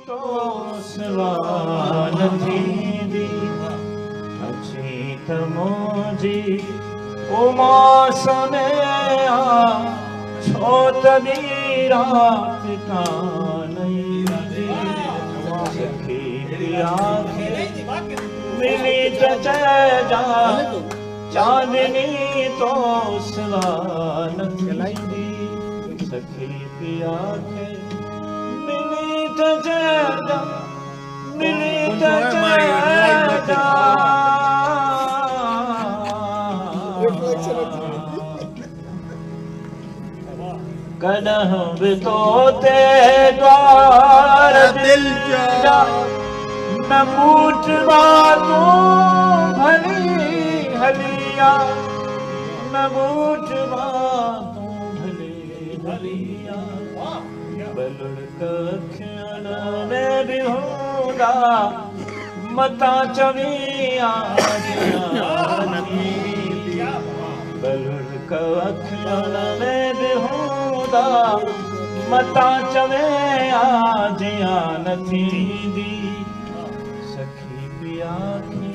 तो सवाल थींदी अची त मुंहिंजी उमास में आ छो तॾहिं रात कान ईंदी सखी पिया खे मिली त चइजा चांदनी तो सवाल थींदी सखी पिया खे मिली त चइजा मिली त चइजा कॾहिं बि तो ते द्वार दिल जा न ॿूटवा तूं भली हलिया न ॿूटवा तूं भली हलिया बलुड़क अखियुन में बि हूंदा मतां चविया बलुड़क अखियुन में बि हूंदा मतां चवे आ जिया न थींदी सखी पिया खे